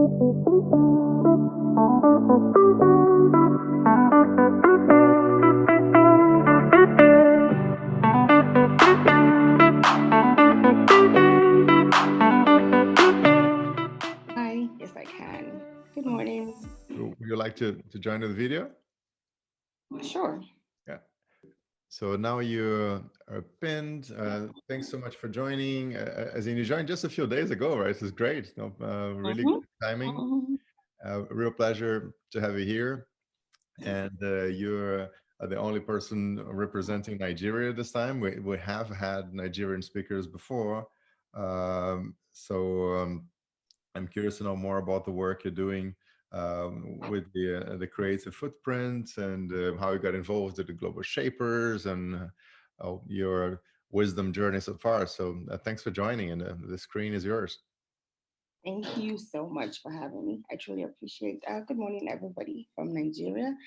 Hi, yes, I can. Good morning. Would you like to join the video? Sure. Yeah. So now you are pinned. Thanks so much for joining. As in, you joined just a few days ago, right? This is great. No, really Mhm, good timing. mhm. A real pleasure to have you here. And you're the only person representing Nigeria this time. We have had Nigerian speakers before. I'm curious to know more about the work you're doing with the creative footprint and how you got involved with the global shapers and your wisdom journey so far. So thanks for joining, and the screen is yours. Thank you so much for having me. I truly appreciate. Good morning, everybody from Nigeria,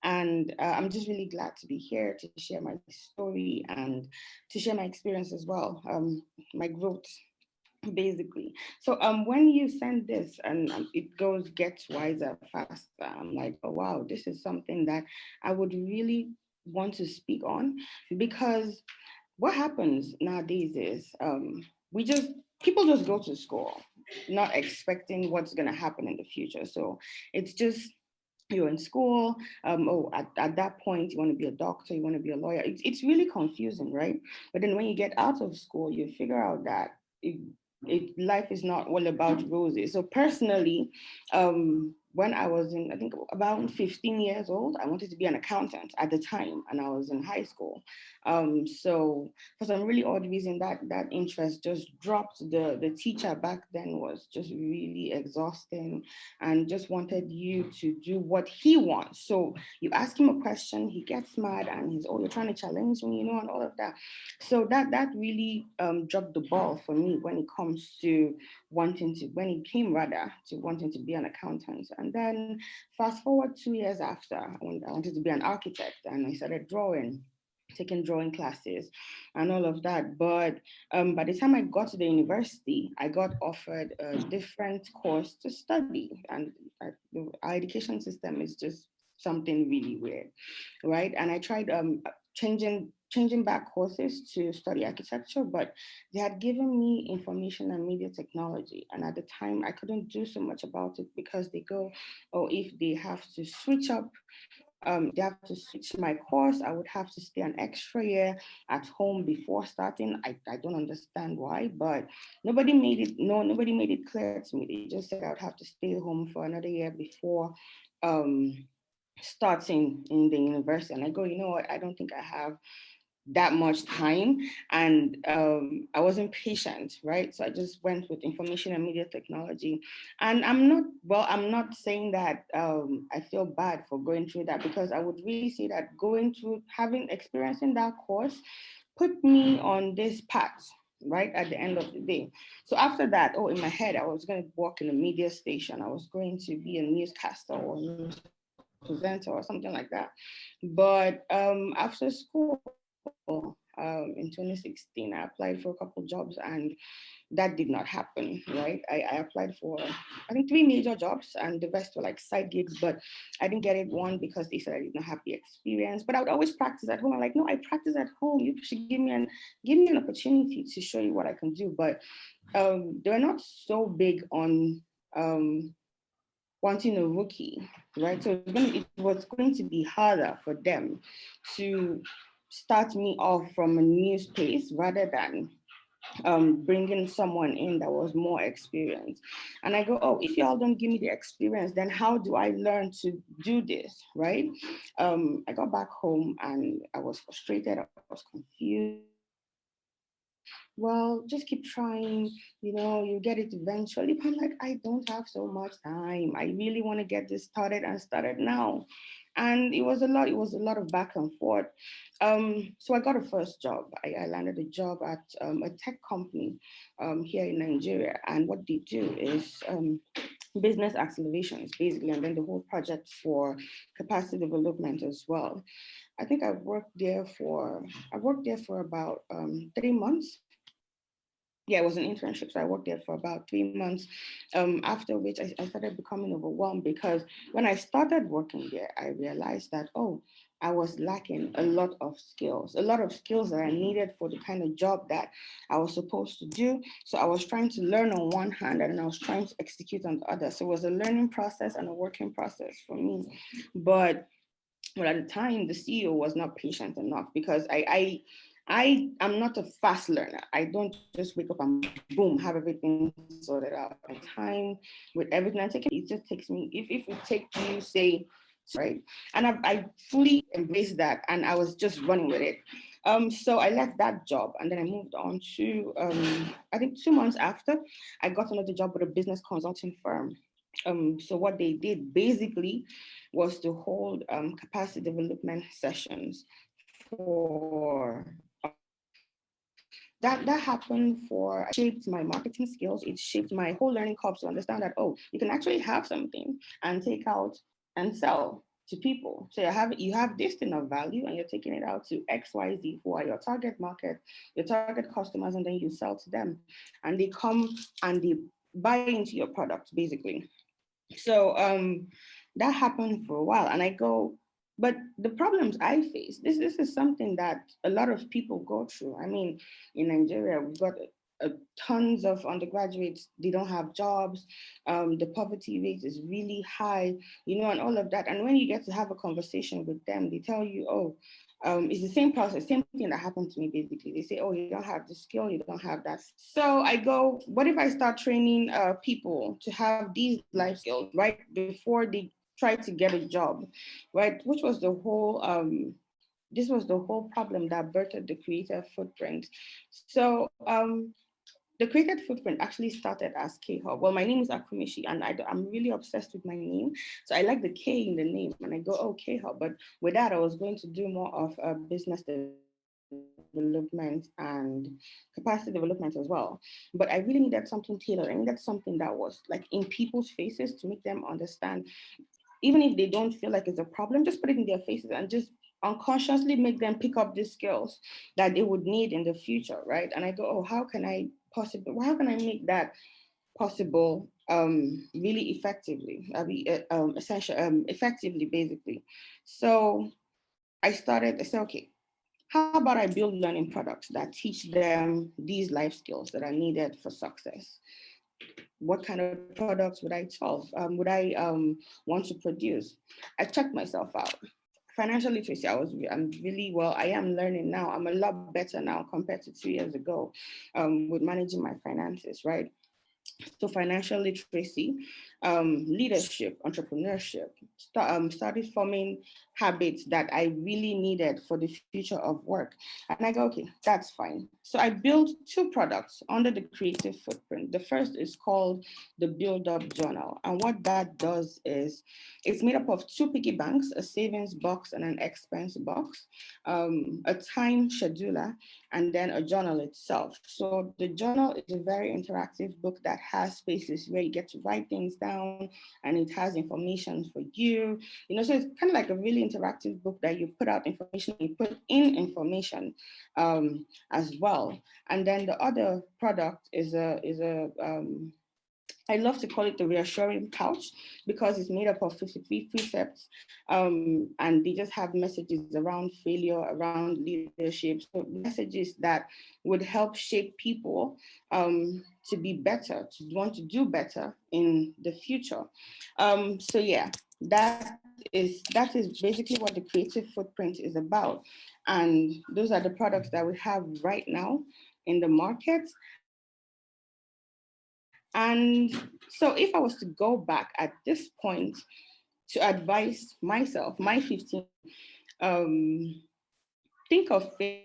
and I'm just really glad to be here to share my story and to share my experience as well, my growth, basically. So when you send this and it goes gets wiser faster, I'm like, oh wow, this is something that I would really want to speak on, because what happens nowadays is we just people just go to school not expecting what's going to happen in the future. So it's just you're in school. At that point you want to be a doctor, you want to be a lawyer. It's really confusing, right? But then when you get out of school, you figure out that life is not all about roses. So personally, when I was in, I think about 15 years old, I wanted to be an accountant at the time, and I was in high school. So for some really odd reason, that interest just dropped. The teacher back then was just really exhausting and just wanted you to do what he wants. So you ask him a question, he gets mad, and he's, oh, you're trying to challenge me, and all of that. So that really dropped the ball for me when it comes to when it came rather to wanting to be an accountant. And then fast forward 2 years after, I wanted to be an architect, and I started drawing, taking drawing classes and all of that. But by the time I got to the university, I got offered a different course to study. And our education system is just something really weird, right? And I tried changing back courses to study architecture, but they had given me information and media technology. And at the time, I couldn't do so much about it because they go, or if they have to switch up, they have to switch my course, I would have to stay an extra year at home before starting. I don't understand why, but nobody made it clear to me. They just said I would have to stay home for another year before um starting in the university. And I go, you know what, I don't think I have that much time. And I wasn't patient, right? So I just went with information and media technology. And I'm not saying that I feel bad for going through that, because I would really say that going through, having experience in that course, put me on this path, right, at the end of the day. So after that, oh, in my head, I was going to work in a media station. I was going to be a newscaster or news presenter or something like that. But after school, in 2016, I applied for a couple jobs, and that did not happen, right? I applied for, I think, three major jobs, and the rest were like side gigs, but I didn't get it. One, because they said I did not have the experience, but I would always practice at home. I'm like, no, I practice at home. You should give me an opportunity to show you what I can do. But they were not so big on wanting a rookie, right? So it was going to be harder for them to start me off from a new space rather than bringing someone in that was more experienced. And I go, oh, if y'all don't give me the experience, then how do I learn to do this, right? I got back home and I was frustrated, I was confused. And my mom was like, well, just keep trying, you get it eventually. But I'm like, I don't have so much time. I really want to get this started and started now. And it was a lot of back and forth. So I got a first job. I landed a job at a tech company here in Nigeria. And what they do is business accelerations, basically, and then the whole project for capacity development as well. I think I worked there for about 3 months. yeah, it was an internship. So I worked there for about 3 months. After which I started becoming overwhelmed because when I started working there, I realized that, oh, I was lacking a lot of skills that I needed for the kind of job that I was supposed to do. So I was trying to learn on one hand and I was trying to execute on the other. So it was a learning process and a working process for me. But at the time, the CEO was not patient enough because I am not a fast learner. I don't just wake up and boom, have everything sorted out. My time with everything I take, it just takes me, if it takes you, say, right? And I fully embraced that and I was just running with it. So I left that job and then I moved on to, I think 2 months after, I got another job with a business consulting firm. So what they did basically was to hold capacity development sessions for that happened for shaped my marketing skills. It shaped my whole learning curve to understand that, oh, you can actually have something and take out and sell to people. So you have this thing of value and you're taking it out to XYZ, who are your target market, your target customers, and then you sell to them and they come and they buy into your product basically. So that happened for a while, and I go, but the problems I face, this is something that a lot of people go through. I mean, in Nigeria, we've got tons of undergraduates. They don't have jobs. The poverty rate is really high, and all of that. And when you get to have a conversation with them, they tell you, oh. It's the same process, same thing that happened to me basically. They say, oh, you don't have the skill, you don't have that. So I go, what if I start training people to have these life skills right before they try to get a job, right? Which was the whole this was the whole problem that birthed the creative footprint. So the created footprint actually started as K-Hub. Well, my name is Akumishi, and I'm really obsessed with my name. So I like the K in the name, and I go, oh, K-Hub. But with that, I was going to do more of business development and capacity development as well. But I really needed something tailored. I needed something that was like in people's faces to make them understand, even if they don't feel like it's a problem, just put it in their faces and just unconsciously make them pick up these skills that they would need in the future, right? And I go, oh, how can I make that possible really effectively? Effectively, basically. So I said, okay, how about I build learning products that teach them these life skills that are needed for success? What kind of products would I solve? Would I want to produce? I checked myself out. Financial literacy, I'm really well. I am learning now. I'm a lot better now compared to 2 years ago with managing my finances, right? So financial literacy, leadership, entrepreneurship, started forming habits that I really needed for the future of work. And I go, okay, that's fine. So I built two products under the creative footprint. The first is called the Build Up Journal. And what that does is it's made up of two piggy banks, a savings box and an expense box, a time scheduler, and then a journal itself. So the journal is a very interactive book that has spaces where you get to write things down and it has information for you. So it's kind of like a really interactive book that you put out information, you put in information as well. And then the other product is I love to call it the reassuring couch because it's made up of 53 precepts and they just have messages around failure, around leadership. So messages that would help shape people to be better, to want to do better in the future. So yeah, that is basically what the creative footprint is about. And those are the products that we have right now in the market. And so if I was to go back at this point to advise myself, my 15-year-old think of failure.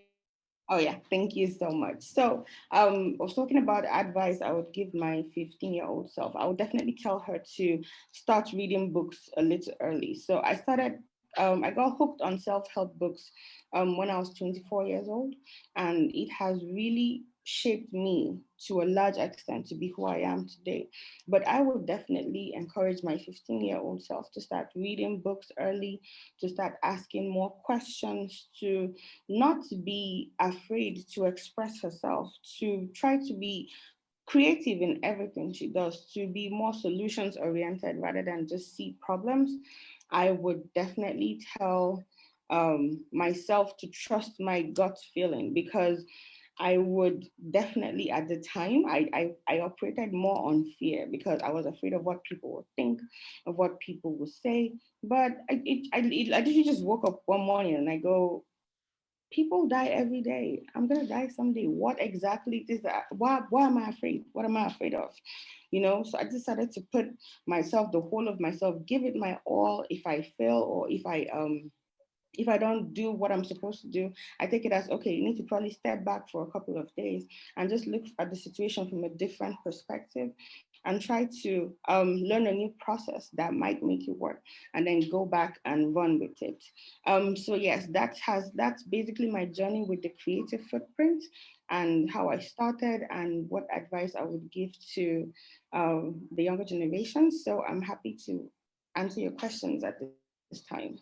Oh yeah, thank you so much. So I was talking about advice I would give my 15-year-old self. I would definitely tell her to start reading books a little early. So I got hooked on self-help books when I was 24 years old, and it has really shaped me to a large extent to be who I am today. But I would definitely encourage my 15-year-old self to start reading books early, to start asking more questions, to not be afraid to express herself, to try to be creative in everything she does, to be more solutions oriented rather than just see problems. I would definitely tell myself to trust my gut feeling, because I would definitely at the time I operated more on fear because I was afraid of what people would think, of what people would say. But I literally just woke up one morning and I go, people die every day. I'm gonna die someday. What exactly is that? Why am I afraid? What am I afraid of? So I decided to put myself, the whole of myself, give it my all. If I fail or if I don't do what I'm supposed to do, I take it as, okay, you need to probably step back for a couple of days and just look at the situation from a different perspective and try to learn a new process that might make it work, and then go back and run with it. So yes, that's basically my journey with the creative footprint and how I started and what advice I would give to the younger generations. So I'm happy to answer your questions at this time.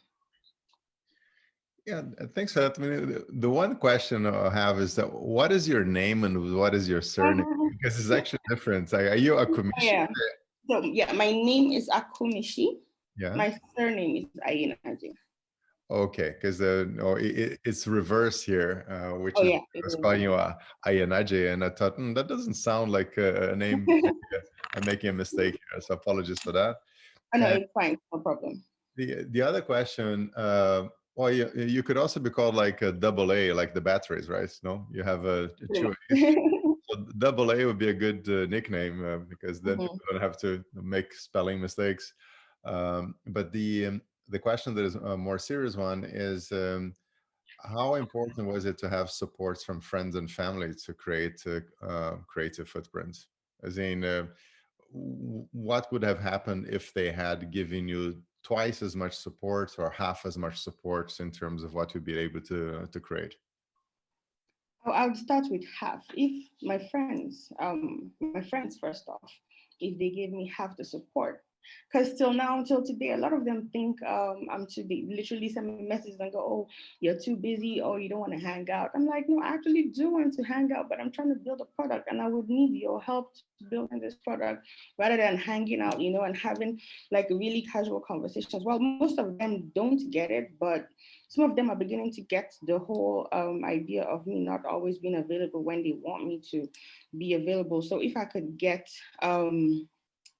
Yeah, thanks for that. I mean, the one question I have is that what is your name and what is your surname? Because it's actually different. Like, are you Akumishi? Yeah. So yeah, my name is Akumishi. Yeah. My surname is Ayenajeh. Okay, because no, it's reverse here, Oh which is yeah, I it was is. calling you Ayenajeh, and I thought that doesn't sound like a name. I'm making a mistake here, so apologies for that. I know And it's fine, no problem. the other question, well, you could also be called like a double A, like the batteries, right? No, you have Pretty two much. A's. So double A would be a good nickname because then Mhm. people don't have to make spelling mistakes. But the question that is a more serious one is how important was it to have supports from friends and family to create creative footprints? As in, what would have happened if they had given you twice as much support or half as much support in terms of what you'd be able to create? I would start with half. If my friends first off, if they gave me half the support, because till now, till today, a lot of them think I'm too big. Literally send me messages and go, "Oh, you're too busy. Oh, you don't want to hang out." I'm like, no, I actually do want to hang out, but I'm trying to build a product, and I would need your help to build this product rather than hanging out, and having like really casual conversations. Well, most of them don't get it, but some of them are beginning to get the whole idea of me not always being available when they want me to be available. So if I could get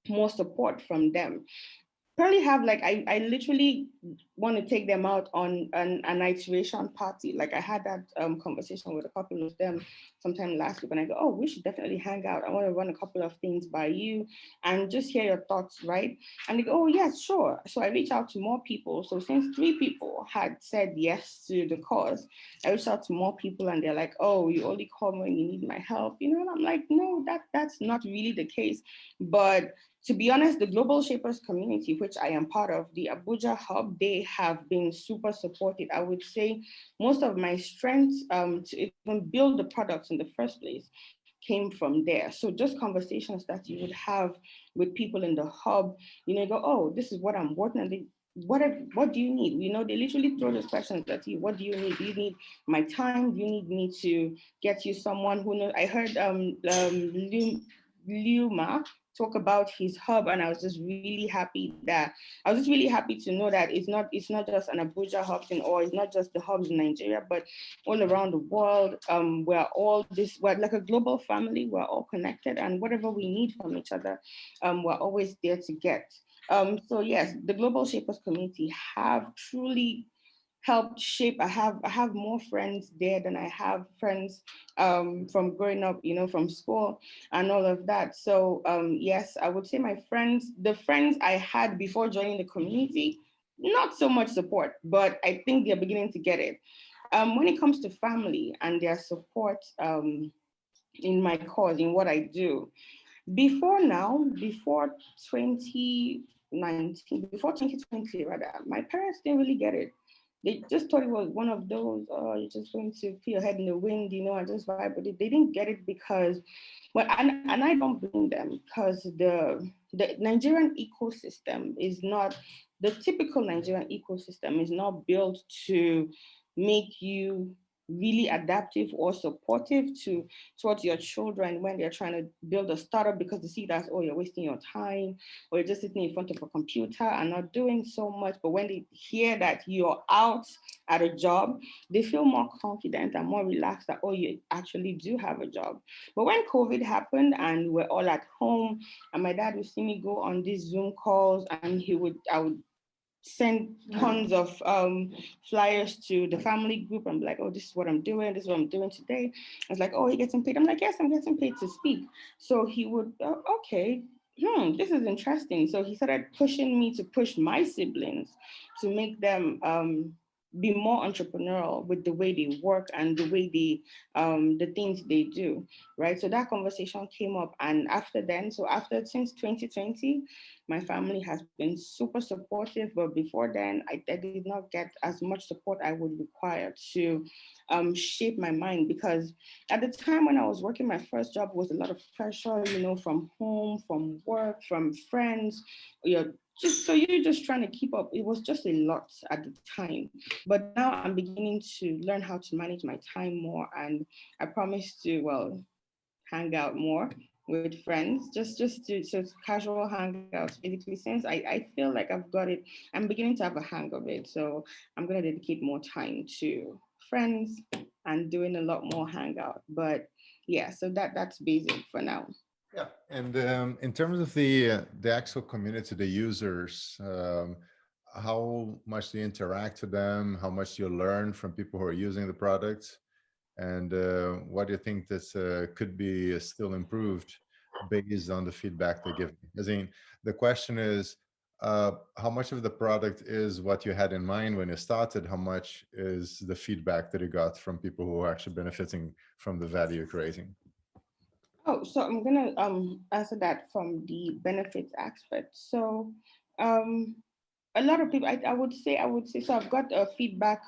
more support from them, probably have like I literally want to take them out on an iteration party. Like I had that conversation with a couple of them sometime last week, and I go, oh, we should definitely hang out. I want to run a couple of things by you and just hear your thoughts, right? And they go, oh yes, sure. So I reached out to more people. So since 3 people had said yes to the cause, I reached out to more people, and they're like, oh, you only call me when you need my help, and I'm like, no, that's not really the case. But to be honest, the Global Shapers community, which I am part of, the Abuja hub, they have been super supportive. I would say most of my strength to even build the products in the first place came from there. So just conversations that you would have with people in the hub, you go, oh, this is what I'm working on. What do you need? They literally throw those questions at you. What do you need? Do you need my time? Do you need me to get you someone who knows? I heard Luma talk about his hub, and I was just really happy to know that it's not just an Abuja hub thing, or it's not just the hubs in Nigeria, but all around the world. We're like a global family. We're all connected, and whatever we need from each other, we're always there to get. So yes, the Global Shapers community have truly helped shape. I have more friends there than I have friends from growing up, from school and all of that. So yes, I would say the friends I had before joining the community, not so much support, but I think they're beginning to get it. When it comes to family and their support in my cause, in what I do, before 2019, before 2020 rather, my parents didn't really get it. They just thought it was one of those, oh, you're just going to put your head in the wind, and just vibe with it. They didn't get it because, well, and I don't blame them, because the Nigerian ecosystem is not, the typical Nigerian ecosystem is not built to make you really adaptive or supportive towards your children when they're trying to build a startup, because they see that, oh, you're wasting your time, or you're just sitting in front of a computer and not doing so much. But when they hear that you're out at a job, they feel more confident and more relaxed that, oh, you actually do have a job. But when COVID happened and we're all at home, and my dad would see me go on these Zoom calls, and I would send tons of flyers to the family group and be like, oh, this is what I'm doing. This is what I'm doing today. I was like, oh, you getting paid? I'm like, yes, I'm getting paid to speak. So he would, okay, this is interesting. So he started pushing me to push my siblings to make them be more entrepreneurial with the way they work and the things they do, right? So that conversation came up, and after then, so after since 2020, my family has been super supportive, but before then, I did not get as much support I would require to shape my mind, because at the time when I was working my first job was a lot of pressure, from home, from work, from friends. You're you're just trying to keep up. It was just a lot at the time. But now I'm beginning to learn how to manage my time more, and I promise to, well, hang out more with friends, just to, so it's casual hangouts basically. Since I feel like I've got it, I'm beginning to have a hang of it, so I'm going to dedicate more time to friends and doing a lot more hangout. But yeah, so that's basic for now. Yeah, and in terms of the actual community, the users, how much do you interact with them? How much do you learn from people who are using the product? And what do you think this could be still improved based on the feedback they give? I mean, the question is, how much of the product is what you had in mind when you started? How much is the feedback that you got from people who are actually benefiting from the value you're creating? Oh, so I'm gonna answer that from the benefits aspect. So um a lot of people, I would say, so I've got a feedback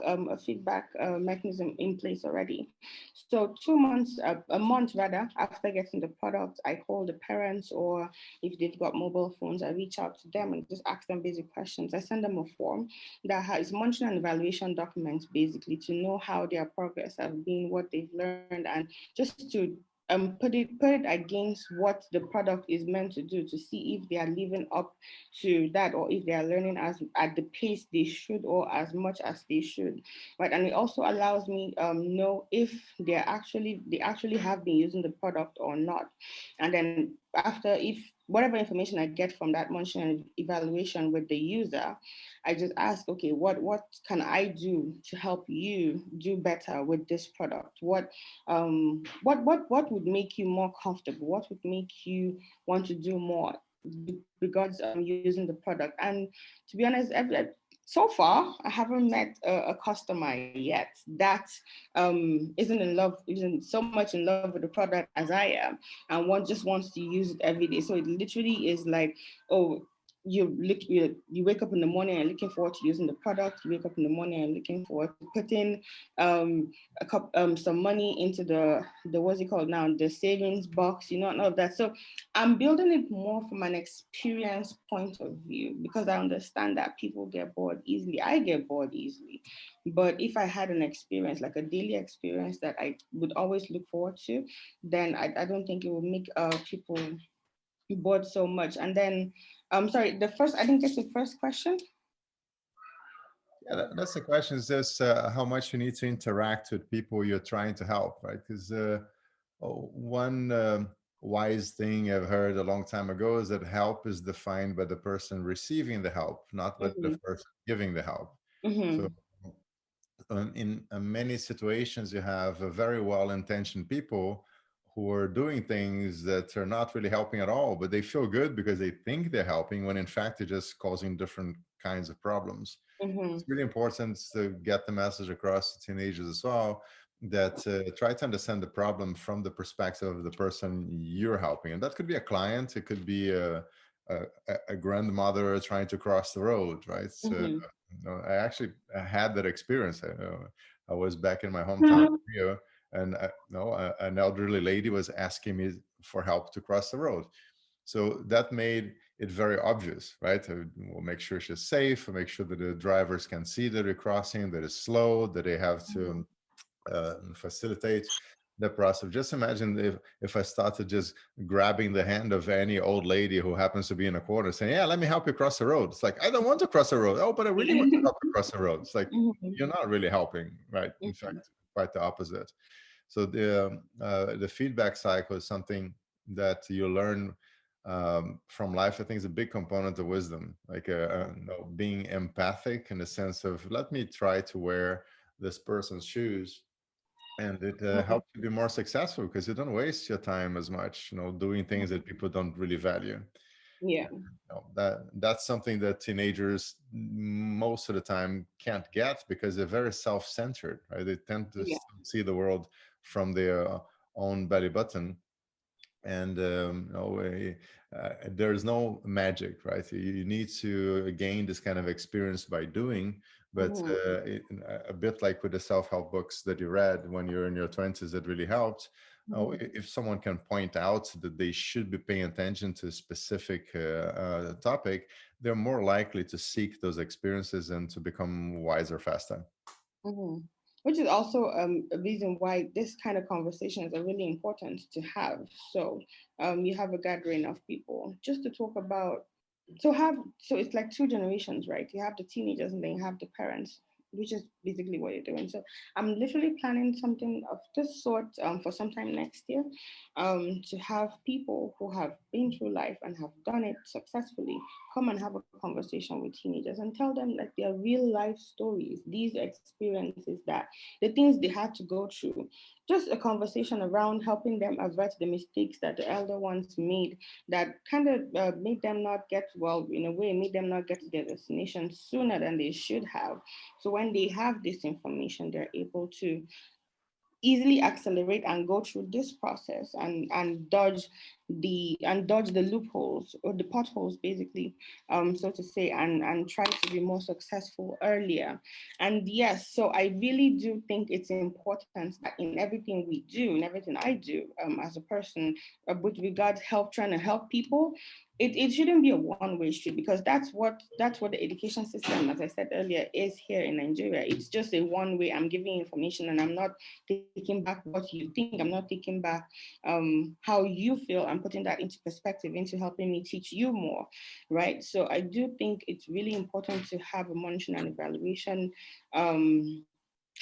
mechanism in place already. So 2 months, a month rather, after getting the product, I call the parents, or if they've got mobile phones, I reach out to them and just ask them basic questions. I send them a form that has monitoring and evaluation documents, basically to know how their progress have been, what they've learned, and just to put it against what the product is meant to do, to see if they are living up to that, or if they are learning as at the pace they should, or as much as they should, right? And it also allows me know if they actually have been using the product or not. And then after, if whatever information I get from that monitoring evaluation with the user, I just ask, okay, what can I do to help you do better with this product? What would make you more comfortable? What would make you want to do more regards using the product? And to be honest, so far I haven't met a customer yet that isn't so much in love with the product as I am, and one just wants to use it every day. So it literally is like, oh, you wake up in the morning and looking forward to using the product. You wake up in the morning and looking forward to putting some money into the what's it called now, the savings box, and all of that. So I'm building it more from an experience point of view, because I understand that people get bored easily. I get bored easily. But if I had an experience, like a daily experience that I would always look forward to, then I don't think it would make people bored so much. And then, sorry, I didn't get the first question. Yeah, that's the question. Is this how much you need to interact with people you're trying to help, right? Because one wise thing I've heard a long time ago is that help is defined by the person receiving the help, not by the Mm-hmm. person giving the help. So Mm-hmm. in many situations, you have very well-intentioned people who are doing things that are not really helping at all, but they feel good because they think they're helping when in fact they're just causing different kinds of problems. Mm-hmm. It's really important to get the message across to teenagers as well, that try to understand the problem from the perspective of the person you're helping. And that could be a client, it could be a grandmother trying to cross the road, right? So, Mhm. I actually had that experience. I was back in my hometown, Rio, and an elderly lady was asking me for help to cross the road. So that made it very obvious, right? We'll make sure she's safe, we'll make sure that the drivers can see that we're crossing, that it's slow, that they have to facilitate the process. Just imagine if I started just grabbing the hand of any old lady who happens to be in a corner saying, "Yeah, let me help you cross the road." It's like, I don't want to cross the road. Oh, but I really want to help you cross the road. It's like, Mhm. you're not really helping, right? In Mhm. fact, quite the opposite. So the feedback cycle is something that you learn from life. I think is a big component of wisdom, like being empathic in the sense of, let me try to wear this person's shoes, and it Mhm. helps you be more successful because you don't waste your time as much, doing things that people don't really value. Yeah. That's something that teenagers most of the time can't get because they're very self-centered, right? They tend to Yeah. see the world from their own belly button, and there's no magic, right? You need to gain this kind of experience by doing, but Mhm. a bit like with the self-help books that you read when you're in your 20s, that really helped. Mhm. If someone can point out that they should be paying attention to a specific topic, they're more likely to seek those experiences and to become wiser faster. Mhm. Which is also a reason why this kind of conversations are really important to have. So you have a gathering of people just to talk about. So it's like two generations, right? You have the teenagers and then you have the parents, which is basically what you're doing. So I'm literally planning something of this sort for sometime next year, to have people who have been through life and have done it successfully come and have a conversation with teenagers and tell them like their real life stories, these experiences, that the things they had to go through. Just a conversation around helping them avert the mistakes that the elder ones made, that kind of made them not get, well, in a way, made them not get to their destination sooner than they should have. So when they have this information, they're able to easily accelerate and go through this process and dodge the loopholes or the potholes, basically, so to say, and try to be more successful earlier. And yes, so I really do think it's important that in everything we do, in everything I do, as a person, with regards help trying to help people, it shouldn't be a one-way street, because that's what the education system, as I said earlier, is here in Nigeria. It's just a one-way. I'm giving information and I'm not taking back what you think. I'm not taking back how you feel. I'm putting that into perspective, into helping me teach you more, right? So I do think it's really important to have a monitoring and evaluation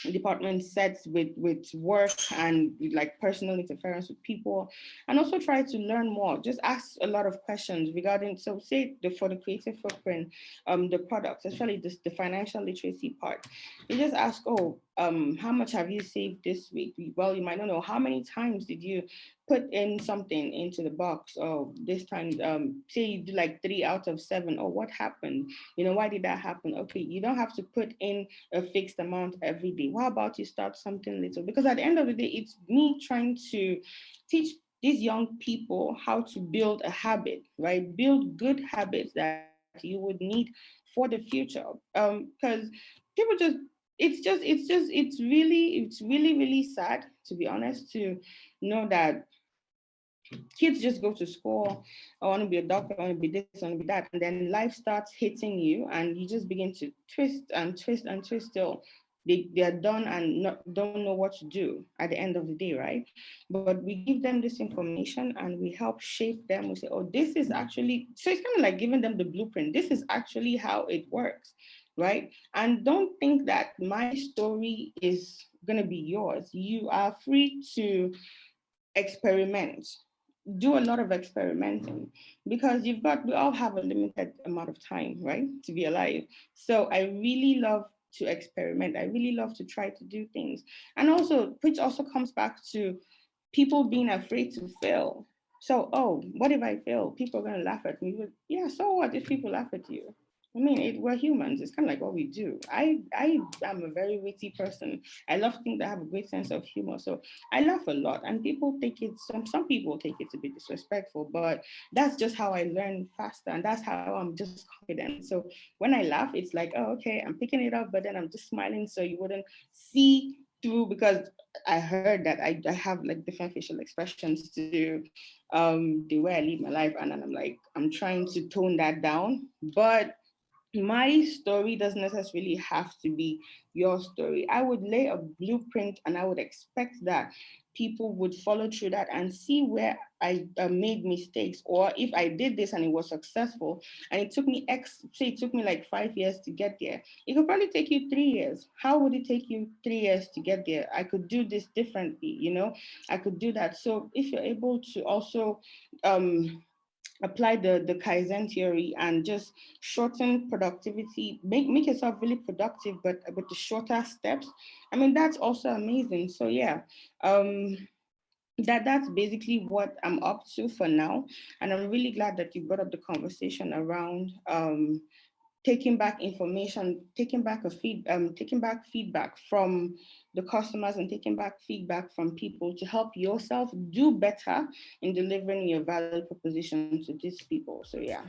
department sets with work and with like personal interference with people, and also try to learn more. Just ask a lot of questions regarding, so say for the creative footprint, the products, especially the financial literacy part. You just ask, oh, how much have you saved this week? Well, you might not know. How many times did you put in something into the box? Oh, this time, say you do like 3 out of 7. Oh, what happened? Why did that happen? Okay, you don't have to put in a fixed amount every day. How about you start something little? Because at the end of the day, it's me trying to teach these young people how to build a habit, right? Build good habits that you would need for the future. Because people just, it's really, really sad, to be honest, to know that kids just go to school. I want to be a doctor, I want to be this, I want to be that, and then life starts hitting you and you just begin to twist and twist and twist till they are done and don't know what to do at the end of the day, right? But we give them this information and we help shape them. We say, oh, this is actually, so it's kind of like giving them the blueprint. This is actually how it works, right? And don't think that my story is going to be yours. You are free to experiment, do a lot of experimenting, because we all have a limited amount of time, right, to be alive. So I really love to experiment. I really love to try to do things. And also, which also comes back to people being afraid to fail. So, oh, what if I fail? People are going to laugh at me. But yeah, so what if people laugh at you? I mean, we're humans. It's kind of like what we do. I am a very witty person. I love things that have a great sense of humor. So I laugh a lot, and people take it. Some people take it to be disrespectful, but that's just how I learn faster, and that's how I'm just confident. So when I laugh, it's like, oh, okay, I'm picking it up, but then I'm just smiling, so you wouldn't see through, because I heard that I have like different facial expressions to the way I live my life, and then I'm trying to tone that down, but my story doesn't necessarily have to be your story. I would lay a blueprint, and I would expect that people would follow through that and see where I made mistakes, or if I did this and it was successful and it took me say it took me like 5 years to get there, it could probably take you 3 years. How would it take you 3 years to get there? I could do this differently, I could do that. So if you're able to also um apply the Kaizen theory and just shorten productivity, make yourself really productive, but with the shorter steps. I mean, that's also amazing. So yeah, um, that's basically what I'm up to for now, and I'm really glad that you brought up the conversation around taking back information, taking back feedback from the customers, and taking back feedback from people to help yourself do better in delivering your value proposition to these people. So yeah.